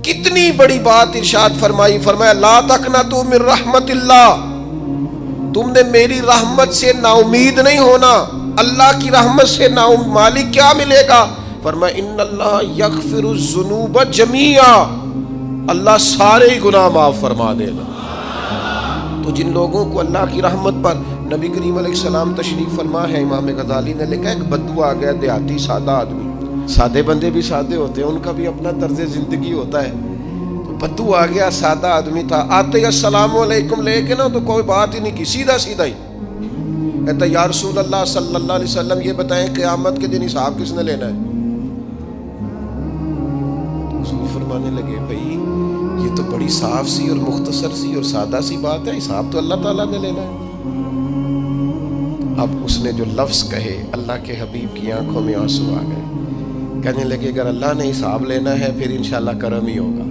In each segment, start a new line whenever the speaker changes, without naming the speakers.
کتنی بڑی بات ارشاد فرمائی، فرمایا لا تقنطوا من رحمت اللہ، تم نے میری رحمت سے نا امید نہیں ہونا۔ اللہ کی رحمت سے نا مالک کیا ملے گا؟ فرمایا ان اللہ یغفر الذنوب جمیعا، اللہ سارے گناہ معاف فرما دے گا۔ تو جن لوگوں کو اللہ کی رحمت پر نبی کریم علیہ السلام تشریف فرما ہے، امام غزالی نے لکھا ایک بدو آ گیا، دیہاتی سادہ آدمی، سادے بندے بھی سادے ہوتے ہیں، ان کا بھی اپنا طرز زندگی ہوتا ہے۔ تو بدو آ گیا، سادہ آدمی تھا، آتے ہی السلام علیکم لے کے نا تو کوئی بات ہی نہیں کی، سیدھا سیدھا ہی کہتا یا رسول اللہ صلی اللہ علیہ وسلم یہ بتائیں قیامت کے دن حساب کس نے لینا ہے؟ حضور فرمانے لگے بھائی یہ تو بڑی صاف سی اور مختصر سی اور سادہ سی بات ہے، حساب تو اللہ تعالیٰ نے لینا ہے۔ اب اس نے جو لفظ کہے اللہ کے حبیب کی آنکھوں میں آنسو آ گئے، کہنے لگے اگر اللہ نے حساب لینا ہے پھر انشاءاللہ کرم ہی ہوگا۔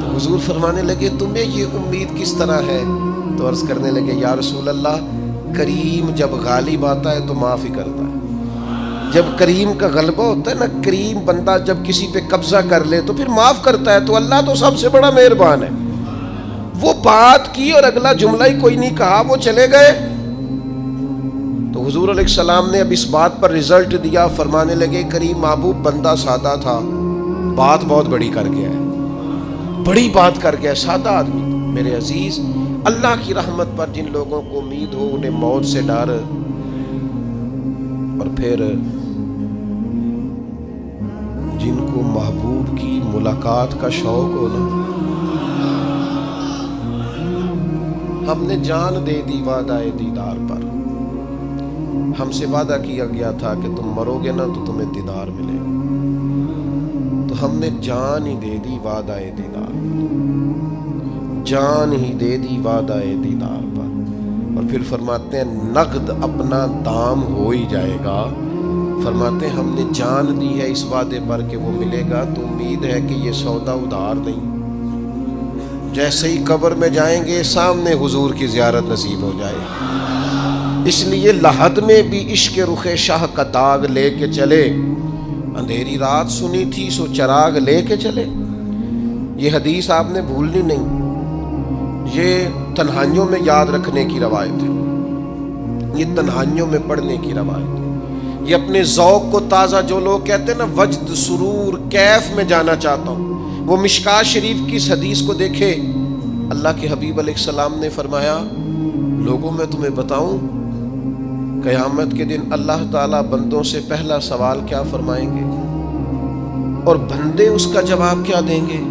تو حضور فرمانے لگے تمہیں یہ امید کس طرح ہے؟ تو عرض کرنے لگے یا رسول اللہ کریم جب غالب آتا ہے تو معاف ہی کرتا ہے۔ جب کریم کا غلبہ ہوتا ہے نا، کریم بندہ جب کسی پہ قبضہ کر لے تو پھر معاف کرتا ہے، تو اللہ تو سب سے بڑا مہربان ہے۔ وہ بات کی اور اگلا جملہ ہی کوئی نہیں کہا، وہ چلے گئے۔ تو حضور علیہ السلام نے اب اس بات پر رزلٹ دیا، فرمانے لگے کریم محبوب بندہ سادہ تھا، بات بہت بڑی کر گیا ہے، بڑی بات کر گیا، سادہ آدمی۔ میرے عزیز، اللہ کی رحمت پر جن لوگوں کو امید ہو انہیں موت سے ڈر، اور پھر جن کو محبوب کی ملاقات کا شوق ہو نا، ہم نے جان دے دی وعدہ دیدار پر، ہم سے وعدہ کیا گیا تھا کہ تم مرو گے نا تو تمہیں دیدار ملے گا، تو ہم نے جان ہی دے دی وعدہ دیدار پر، جان ہی دے دی وعدہ دیدار پر۔ اور پھر فرماتے ہیں نقد اپنا دام ہو ہی جائے گا، فرماتے ہیں ہم نے جان دی ہے اس وعدے پر کہ وہ ملے گا، تو امید ہے کہ یہ سودا ادھار نہیں۔ جیسے ہی قبر میں جائیں گے سامنے حضور کی زیارت نصیب ہو جائے گی۔ اس لیے لحد میں بھی عشق رخ شاہ کا داغ لے کے چلے، اندھیری رات سنی تھی سو چراغ لے کے چلے۔ یہ حدیث آپ نے بھولنی نہیں، یہ تنہائیوں میں یاد رکھنے کی روایت ہے، یہ تنہائیوں میں پڑھنے کی روایت ہے۔ یہ اپنے ذوق کو تازہ، جو لوگ کہتے ہیں نا وجد سرور کیف میں جانا چاہتا ہوں، وہ مشکات شریف کی اس حدیث کو دیکھے۔ اللہ کے حبیب علیہ السلام نے فرمایا لوگوں میں تمہیں بتاؤں قیامت کے دن اللہ تعالیٰ بندوں سے پہلا سوال کیا فرمائیں گے اور بندے اس کا جواب کیا دیں گے؟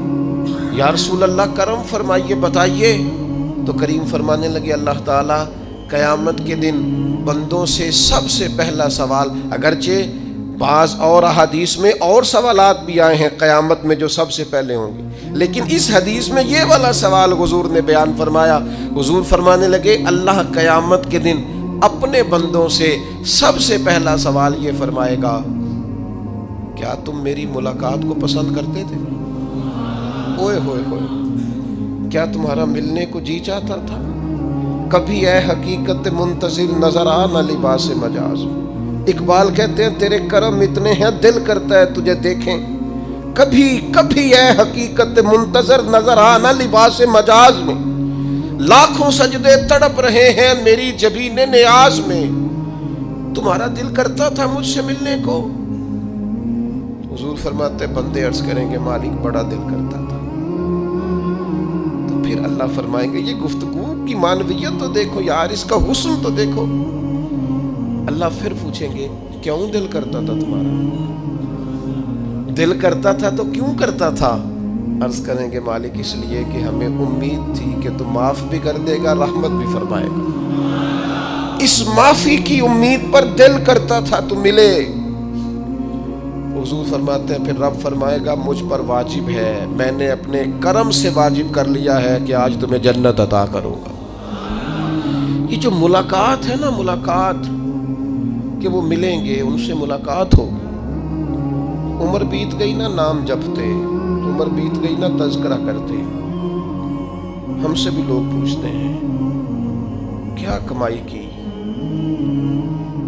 یا رسول اللہ کرم فرمائیے بتائیے۔ تو کریم فرمانے لگے اللہ تعالیٰ قیامت کے دن بندوں سے سب سے پہلا سوال، اگرچہ بعض اور احادیث میں اور سوالات بھی آئے ہیں قیامت میں جو سب سے پہلے ہوں گے، لیکن اس حدیث میں یہ والا سوال حضور نے بیان فرمایا۔ حضور فرمانے لگے اللہ قیامت کے دن اپنے بندوں سے سب سے پہلا سوال یہ فرمائے گا کیا تم میری ملاقات کو پسند کرتے تھے؟ اوئے ہوئے ہوئے، کیا تمہارا ملنے کو جی چاہتا تھا؟ کبھی اے حقیقت منتظر نظر آ نہ لباس مجاز۔ اقبال کہتے ہیں تیرے کرم اتنے ہیں دل کرتا ہے تجھے دیکھیں، کبھی کبھی اے حقیقت منتظر نظر آ نہ لباس مجاز میں، لاکھوں سجدے تڑپ رہے ہیں میری جبین نیاز میں، تمہارا دل کرتا تھا مجھ سے ملنے کو؟ حضور فرماتے بندے عرض کریں گے مالک بڑا دل کرتا تھا۔ تو پھر اللہ فرمائیں گے یہ گفتگو کی معنویت تو دیکھو یار، اس کا حسن تو دیکھو۔ اللہ پھر پوچھیں گے کیوں دل کرتا تھا تمہارا؟ دل کرتا تھا تو کیوں کرتا تھا؟ عرض کریں گے مالک اس لیے کہ ہمیں امید تھی کہ تو معاف بھی کر دے گا، رحمت بھی فرمائے گا، اس معافی کی امید پر دل کرتا تھا تو ملے۔ حضور فرماتے ہیں پھر رب فرمائے گا مجھ پر واجب ہے، میں نے اپنے کرم سے واجب کر لیا ہے کہ آج تمہیں جنت عطا کروں گا۔ یہ جو ملاقات ہے نا، ملاقات کہ وہ ملیں گے، ان سے ملاقات ہو۔ عمر بیت گئی نا نام جپتے، عمر بیت گئی نا تذکرہ کرتے، ہم سے بھی لوگ پوچھتے ہیں کیا کمائی کی،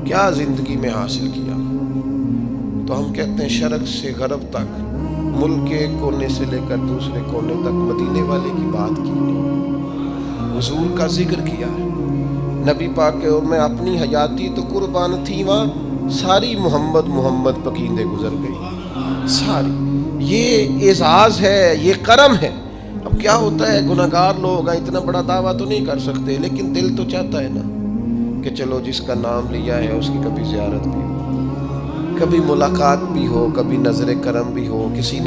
کیا زندگی میں حاصل کیا، تو ہم کہتے ہیں شرق سے غرب تک ملک کے ایک کونے سے لے کر دوسرے کونے تک مدینے والے کی بات کی، حضور کا ذکر کیا ہے۔ نبی پاک کے میں اپنی حیاتی تو قربان تھی، وہاں ساری محمد محمد پکیندے گزر گئی ساری۔ یہ اعزاز ہے، یہ کرم ہے۔ اب کیا ہوتا ہے، گناہگار لوگ ہیں، اتنا بڑا دعویٰ تو نہیں کر سکتے، لیکن دل تو چاہتا ہے نا کہ چلو جس کا نام لیا ہے اس کی کبھی زیارت بھی ہو، کبھی ملاقات بھی ہو، کبھی نظر کرم بھی ہو۔ کسی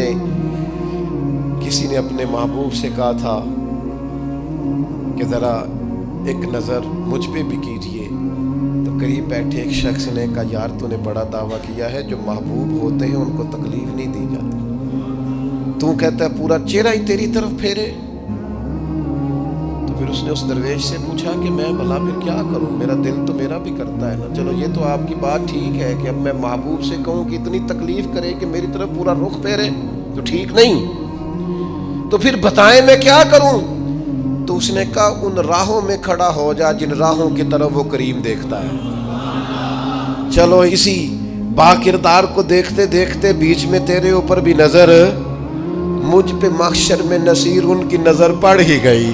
نے اپنے محبوب سے کہا تھا کہ ذرا ایک نظر مجھ پہ بھی کیجئے، تو قریب بیٹھے ایک شخص نے کہا یار تو نے بڑا دعویٰ کیا ہے، جو محبوب ہوتے ہیں ان کو تکلیف نہیں دی جاتی، تو کہتا ہے پورا چہرہ ہی تیری طرف پھیرے۔ تو پھر اس نے اس درویش سے پوچھا کہ میں بھلا پھر کیا کروں، میرا دل تو میرا بھی کرتا ہے نا، چلو یہ تو آپ کی بات ٹھیک ہے کہ اب میں محبوب سے کہوں کہ اتنی تکلیف کرے کہ میری طرف پورا رخ پھیرے تو ٹھیک نہیں، تو پھر بتائیں میں کیا کروں؟ تو اس نے کہا ان راہوں میں کھڑا ہو جا جن راہوں کی طرف وہ کریم دیکھتا ہے۔ چلو اسی با کردار کو دیکھتے دیکھتے بیچ میں تیرے اوپر بھی نظر، مجھ پہ محشر میں نصیر ان کی نظر پڑ ہی گئی،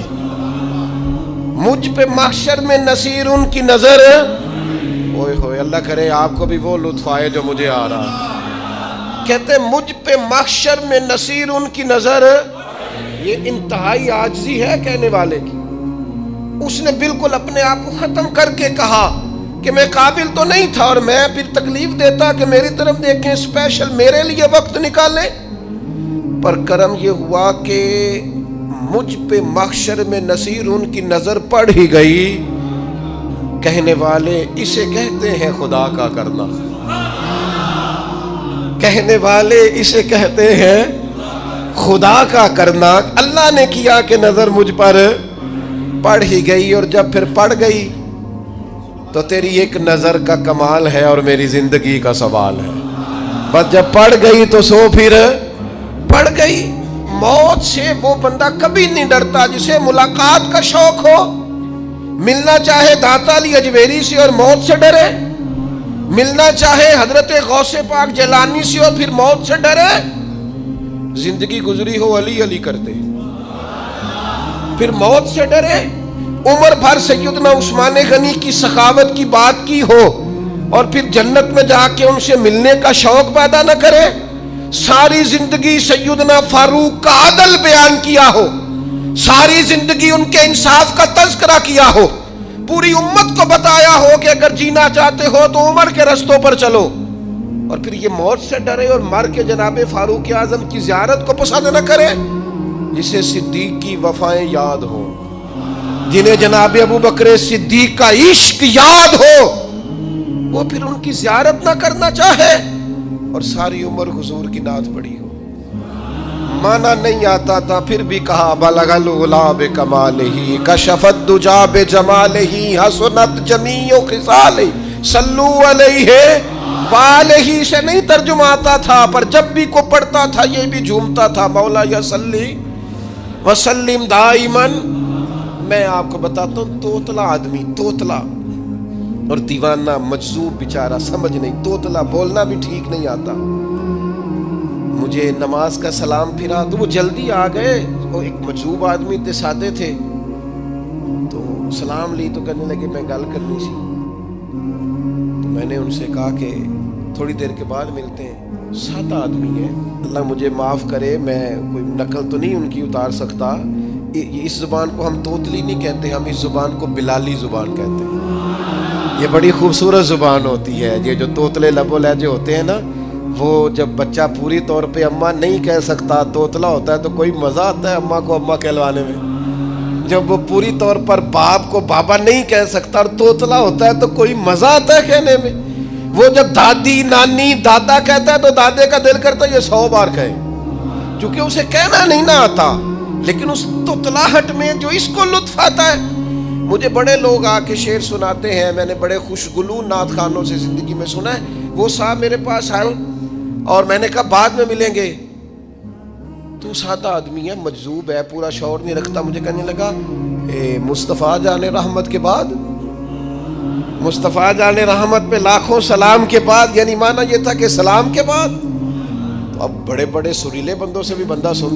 مجھ پہ محشر میں نصیر ان کی نظر، اوئے ہوئے اللہ کرے آپ کو بھی وہ لطف آئے جو مجھے آ رہا۔ کہتے مجھ پہ محشر میں نصیر ان کی نظر، یہ انتہائی عاجزی ہے کہنے والے کی۔ اس نے بالکل اپنے آپ کو ختم کر کے کہا کہ میں قابل تو نہیں تھا، اور میں پھر تکلیف دیتا کہ میری طرف دیکھیں، اسپیشل میرے لیے وقت نکالیں۔ پر کرم یہ ہوا کہ مجھ پہ محشر میں نصیر ان کی نظر پڑ ہی گئی۔ کہنے والے اسے کہتے ہیں خدا کا کرنا، کہنے والے اسے کہتے ہیں خدا کا کرنا۔ اللہ نے کیا کہ نظر مجھ پر پڑ ہی گئی، اور جب پھر پڑ گئی تو تیری ایک نظر کا کمال ہے اور میری زندگی کا سوال ہے۔ بس جب پڑ گئی تو سو پھر پڑ گئی۔ موت سے وہ بندہ کبھی نہیں ڈرتا جسے ملاقات کا شوق ہو، ملنا چاہے داتا علی اجویری سے اور موت سے ڈرے، ملنا چاہے حضرت غوث پاک جیلانی سے اور پھر موت سے ڈرے۔ زندگی گزری ہو علی علی کرتے پھر موت سے ڈرے، عمر بھر سیدنا عثمان غنی کی سخاوت کی بات کی ہو اور پھر جنت میں جا کے ان سے ملنے کا شوق پیدا نہ کرے، ساری زندگی سیدنا فاروق کا عدل بیان کیا ہو، ساری زندگی ان کے انصاف کا تذکرہ کیا ہو، پوری امت کو بتایا ہو کہ اگر جینا چاہتے ہو تو عمر کے رستوں پر چلو، اور پھر یہ موت سے ڈرے اور مر کے جناب فاروق اعظم کی زیارت کو پسند نہ کرے۔ جسے صدیق کی وفائیں یاد ہو، جنہیں جناب ابو بکر صدیق کا عشق یاد ہو، وہ پھر ان کی زیارت نہ کرنا چاہے اور ساری عمر حضور کی نعت پڑھی ہو۔ مانا نہیں آتا تھا پھر بھی کہا بلغ العلا بکمالہ کشف الدجا بجمالہ حسنت جمیع خصالہ صلو علیہ والہ سے نہیں ترجمہ آتا تھا، پر جب بھی کو پڑھتا تھا یہ بھی جھومتا تھا مولا یا صلی وسلم دائماً۔ میں آپ کو بتاتا ہوں توتلا آدمی، توتلا اور دیوانہ مجذوب بیچارہ، سمجھ نہیں، توتلا بولنا بھی ٹھیک نہیں آتا۔ مجھے نماز کا سلام پھرا تو وہ جلدی آ گئے، وہ ایک مجذوب آدمی تھے، سادے تھے، تو سلام لی تو کہنے لگے میں گل کرنی سی، تو میں نے ان سے کہا کہ تھوڑی دیر کے بعد ملتے ہیں۔ سادہ آدمی ہے، اللہ مجھے معاف کرے، میں کوئی نقل تو نہیں ان کی اتار سکتا، اس زبان کو ہم توتلی نہیں کہتے، ہم اس زبان کو بلالی زبان کہتے ہیں۔ یہ بڑی خوبصورت زبان ہوتی ہے، یہ جو توتلے لب و لہجے ہوتے ہیں نا، وہ جب بچہ پوری طور پہ اماں نہیں کہہ سکتا، توتلا ہوتا ہے تو کوئی مزہ آتا ہے اماں کو اماں کہلوانے میں۔ جب وہ پوری طور پر باپ کو بابا نہیں کہہ سکتا اور توتلا ہوتا ہے تو کوئی مزہ آتا ہے کہنے میں۔ وہ جب دادی نانی دادا کہتا ہے تو دادے کا دل کرتا ہے یہ 100 بار کہے، چونکہ اسے کہنا نہیں نہ آتا، لیکن اس توتلاہٹ میں جو اس کو لطف آتا ہے۔ مجھے بڑے لوگ آ کے شعر سناتے ہیں، میں نے بڑے خوشگلو نعت خوانوں سے زندگی میں سنا ہے، وہ صاحب میرے پاس آئے اور میں نے کہا بعد میں ملیں گے، تو سادہ آدمی ہے، مجذوب ہے، پورا شعور نہیں رکھتا، مجھے کہنے لگا مصطفیٰ جان رحمت کے بعد، مصطفیٰ جان رحمت پہ لاکھوں سلام کے بعد، یعنی معنی یہ تھا کہ سلام کے بعد، تو اب بڑے بڑے سریلے بندوں سے بھی بندہ سن